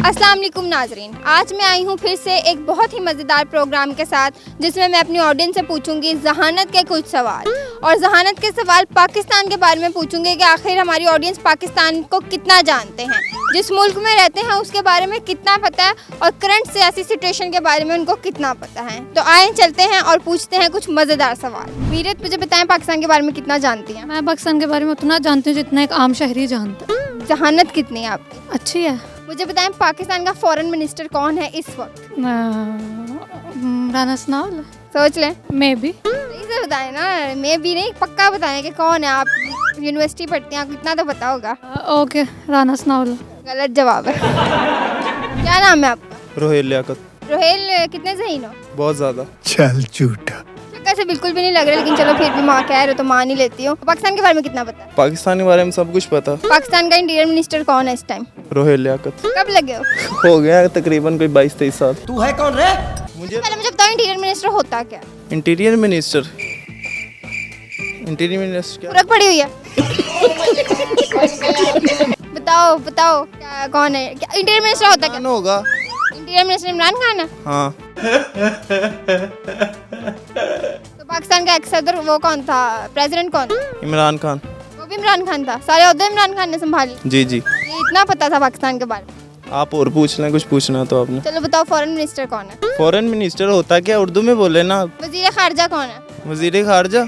अस्सलाम वालेकुम नाजरीन, आज मैं आई हूँ फिर से एक बहुत ही मज़ेदार प्रोग्राम के साथ, जिसमें मैं अपनी ऑडियंस से पूछूंगी जहानत के कुछ सवाल। और जहानत के सवाल पाकिस्तान के बारे में पूछूंगी कि आखिर हमारी ऑडियंस पाकिस्तान को कितना जानते हैं, जिस मुल्क में रहते हैं उसके बारे में कितना पता है और करंट सियासी सिचुएशन के बारे में उनको कितना पता है। तो आए चलते हैं और पूछते हैं कुछ मज़ेदार सवाल। वीरत, मुझे बताएं पाकिस्तान के बारे में कितना जानती हैं? मैं पाकिस्तान के बारे में उतना जानती हूँ जितना एक आम शहरी जानता है। जहानत कितनी है आपकी? अच्छी है। मुझे बताएं पाकिस्तान का फॉरेन मिनिस्टर कौन है इस वक्त? राना सनाउल्लाह। सोच लें। May be. सही से बताएं ना, मैं भी नहीं, पक्का बताएं कि कौन है। आप यूनिवर्सिटी पढ़ते हैं, आपको इतना तो पता होगा। ओके, राना सनाउल्लाह। गलत जवाब है। क्या नाम है आपका? रोहेल लियाकत। रोहेल, कितने ज़हीन हो? बहुत ज़्यादा। चल झूठा। शक्ल से बिल्कुल भी नहीं लग रहा, लेकिन चलो फिर भी माँ कह रहे हो तो मान ही लेती हूँ। पाकिस्तान के बारे में कितना पता है? पाकिस्तान के बारे में सब कुछ पता। पाकिस्तान का इंटीरियर मिनिस्टर कौन है इस टाइम? रोहेल लियाकत। कब लगे हो गया तकरीबन कोई 22-23 साल। तू है कौन रे? मुझे पहले मुझे बताओ इंटीरियर मिनिस्टर होता क्या? इंटीरियर मिनिस्टर क्या? फर्क पड़ी हुई है। बताओ बताओ क्या, कौन है? क्या इंटीरियर मिनिस्टर होता क्या? होगा। इंटीरियर मिनिस्टर इमरान खान है। हाँ। तो पाकिस्तान का एक्स सदर वो कौन था? प्रेसिडेंट कौन? इमरान खान। वो भी इमरान खान था। सारे ओहदे इमरान खान ने संभाली। जी जी। ये इतना पता था पाकिस्तान के बारे में। आप और पूछ लें, कुछ पूछना तो आपने। चलो बताओ फॉरेन मिनिस्टर कौन है? फॉरेन मिनिस्टर होता क्या? उर्दू में बोले ना। वजीर खारजा कौन है? वजीर खारजा।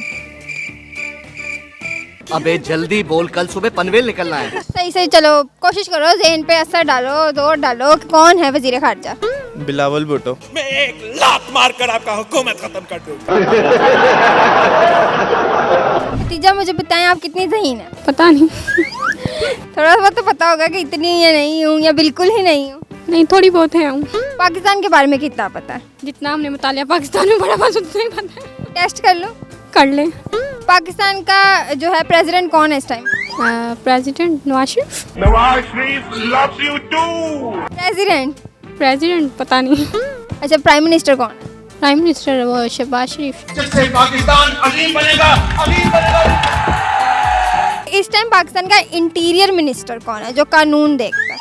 अबे जल्दी बोल, कल सुबह पनवेल निकलना है। सही सही, चलो कोशिश करो, ज़हन पे असर डालो, जोर डालो कि कौन है वजीर खारजा? बिलावल भुट्टो। मैं एक लात मारकर आपका हुकूमत खत्म कर दूंगा। नतीजा मुझे बताएं, आप कितनी ज़हीन है? पता नहीं। थोड़ा बहुत तो पता होगा कि इतनी या नहीं हूँ या बिल्कुल ही नहीं हूँ। नहीं, थोड़ी बहुत है हूँ। पाकिस्तान के बारे में कितना पता है? जितना हमने मुतालिया पाकिस्तान में पढ़ा बस उतना ही पता है। टेस्ट कर लो। कर ले। पाकिस्तान का जो है प्रेसिडेंट कौन है इस time? President Nawaz Sharif. Nawaz Sharif loves you too. President पता नहीं। अच्छा, प्राइम मिनिस्टर कौन है? प्राइम मिनिस्टर वो शहबाज शरीफ। जिससे पाकिस्तान अजीम बनेगा, अजीम बनेगा। इस टाइम पाकिस्तान का इंटीरियर मिनिस्टर कौन है जो कानून देखता है?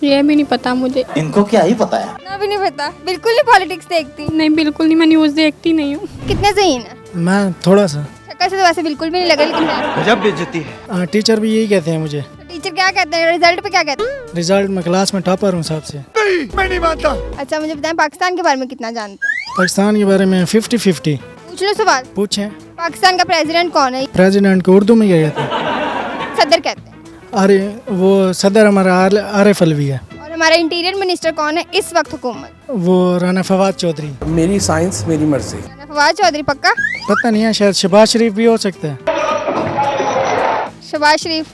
ये भी नहीं पता मुझे। इनको क्या ही पता है? ना भी नहीं पता, बिल्कुल नहीं पॉलिटिक्स देखती। नहीं, बिल्कुल नहीं, मैं न्यूज़ देखती नहीं हूँ। कितने ज़हीन है? मैं थोड़ा सा। शक्ल से तो वैसे बिल्कुल भी नहीं लगा, लेकिन है। गजब बेइज्जती है। टीचर भी यही कहते हैं मुझे। तो टीचर क्या कहते हैं? रिजल्ट पे क्या कहते हैं? रिजल्ट में क्लास में टॉपर हूँ सबसे। मैं नहीं मानता। अच्छा, मुझे बताएं पाकिस्तान के बारे में कितना जानते हैं? पाकिस्तान के बारे में 50-50। पूछ लो सवाल। पूछें। पाकिस्तान का प्रेसिडेंट कौन है? प्रेसिडेंट को उर्दू में क्या कहते हैं? सदर कहते हैं। अरे वो सदर हमारा आरिफ अलवी है। और हमारा इंटीरियर मिनिस्टर कौन है इस वक्त हुकूमत? वो राना फवाद चौधरी। मेरी साइंस मेरी मर्जी। फवाद चौधरी पक्का? पता नहीं है, शायद शहबाज शरीफ भी हो सकता है। शहबाज शरीफ।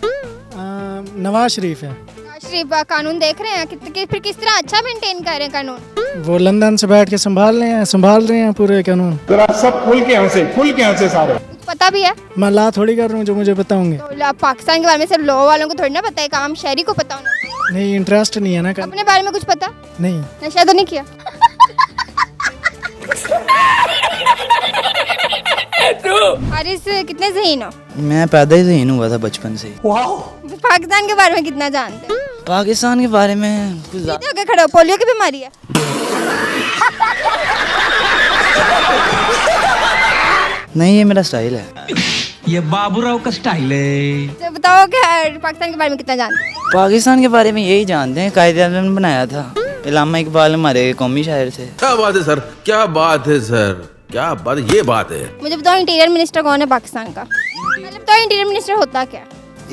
नवाज शरीफ है। नवाज शरीफ कानून देख रहे हैं फिर किस तरह अच्छा मेंटेन कर रहे हैं कानून? वो लंदन से बैठ के संभाल रहे हैं पूरे कानून। जरा सब खुल के हंसे सारे। पता भी है? मैं ला थोड़ी कर रहा हूँ जो मुझे बताऊंगे। तो पाकिस्तान के बारे में सिर्फ लॉ वालों को थोड़ी ना पता है, एक आम शहरी को पता होना। नहीं, इंटरेस्ट नहीं है ना। अपने बारे में कुछ पता नहीं। नशा तो नहीं किया? हारिस, कितने ज़हीन हो? मैं पैदा ही ज़हीन हुआ था बचपन से। पाकिस्तान के बारे में कितना जानते हैं? पाकिस्तान के बारे में कुछ सीधे होके खड़े हो, पोलियो की बीमारी है? नहीं, ये मेरा स्टाइल है। ये बाबूराव का स्टाइल है। तो बताओ क्या पाकिस्तान के बारे में कितना जानते हैं? पाकिस्तान के बारे में यही जानते हैं, कायदे-ए-आज़म ने बनाया था। इलामा इकबाल हमारे कौमी शायर थे। क्या बात है सर, क्या बात है सर, क्या बात, ये बात है। मुझे बताओ इंटीरियर मिनिस्टर कौन है पाकिस्तान का? पहले बताओ इंटीरियर मिनिस्टर होता क्या?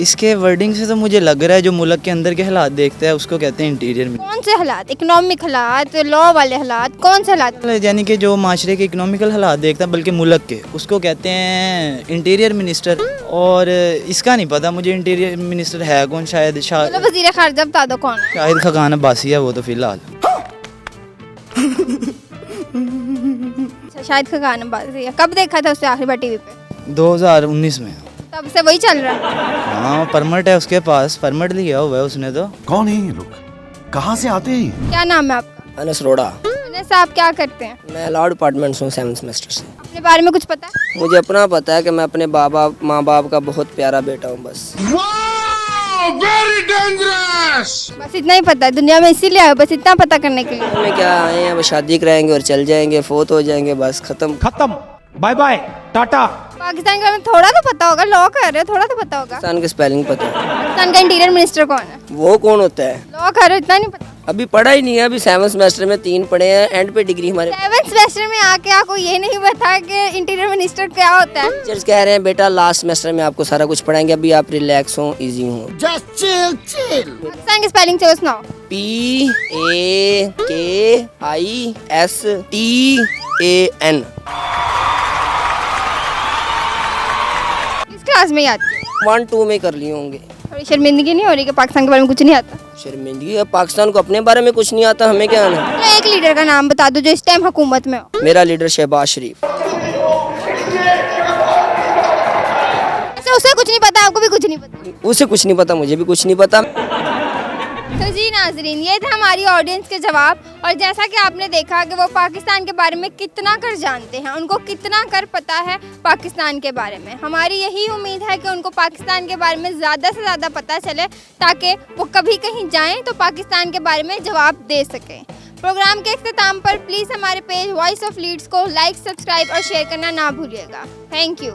इसके वर्डिंग से तो मुझे लग रहा है जो मुल्क के अंदर के हालात देखता है उसको कहते हैं इंटीरियर मिनिस्टर। कौन से हालात? इकोनॉमिक हालात, लॉ वाले हालात, कौन से हालात? यानी कि जो माशरे के इकोनॉमिकल हालात देखता है बल्कि मुल्क के, उसको कहते हैं इंटीरियर मिनिस्टर। और इसका नहीं पता मुझे इंटीरियर मिनिस्टर है कौन। शायद चलो वजीर खारजा बता दो कौन है? शाहिद खाकान अब्बासी है वो तो फिलहाल। शाहिद खाकान अब्बासी है। कब देखा था उससे आखिरी बार टीवी पे? 2019 में। तब से वही चल रहा है। हाँ, परमिट है उसके पास, परमिट लिया हुआ है उसने तो। कौन है ये लोग, कहाँ से आते हैं? क्या नाम है आपका? अनस रोड़ा। अनस, आप क्या करते हैं? मैं लॉ डिपार्टमेंट हूँ 7th सेमेस्टर से। अपने बारे में कुछ पता है? मुझे अपना पता है कि मैं अपने माँ बाप का बहुत प्यारा बेटा हूँ बस। Very dangerous. शाबाश। बस इतना ही पता है, दुनिया में इसीलिए आए हो, बस इतना पता करने के लिए। हमें क्या आए हैं, बस शादी कराएंगे और चल जाएंगे, फोत हो जाएंगे, बस खत्म। खत्म, बाय बाय, टाटा। पाकिस्तान के बारे में थोड़ा तो पता होगा, लॉ कर रहे हो, थोड़ा तो पता होगा। पाकिस्तान के स्पेलिंग पता है। पाकिस्तान का इंटीरियर मिनिस्टर कौन है? वो कौन होता है? लॉ कर रहे हो, इतना नहीं पता। अभी पढ़ा ही नहीं है, अभी 7th सेमेस्टर में 3 पढ़े हैं, एंड पे डिग्री हमारे 7th सेमेस्टर में आके आपको ये नहीं पता कि इंटीरियर मिनिस्टर क्या होता है? टीचर्स कह रहे हैं बेटा लास्ट सेमेस्टर में आपको सारा कुछ पढ़ाएंगे, अभी आप रिलैक्स हो, इजी हो। पाकिस्तान की स्पेलिंग से सुनाओ। PAKISTAN। किस क्लास में याद किया? 1-2 में कर लिए होंगे। थोड़ी शर्मिंदगी नहीं हो रही कि पाकिस्तान के बारे में कुछ नहीं आता? शर्मिंदगी है, पाकिस्तान को अपने बारे में कुछ नहीं आता, हमें क्या आना। चलो एक लीडर का नाम बता दो जो इस टाइम हुकूमत में हो। मेरा लीडर शहबाज शरीफ। अच्छा, उसे कुछ नहीं पता, आपको भी कुछ नहीं पता? उसे कुछ नहीं पता, मुझे भी कुछ नहीं पता। तो जी नाजरीन, ये थे हमारी ऑडियंस के जवाब। और जैसा कि आपने देखा कि वो पाकिस्तान के बारे में कितना कर जानते हैं, उनको कितना कर पता है पाकिस्तान के बारे में। हमारी यही उम्मीद है कि उनको पाकिस्तान के बारे में ज़्यादा से ज़्यादा पता चले, ताकि वो कभी कहीं जाएं तो पाकिस्तान के बारे में जवाब दे सकें। प्रोग्राम के इख्तिताम पर प्लीज़ हमारे पेज वॉइस ऑफ लीड्स को लाइक, सब्सक्राइब और शेयर करना ना भूलिएगा। Thank you.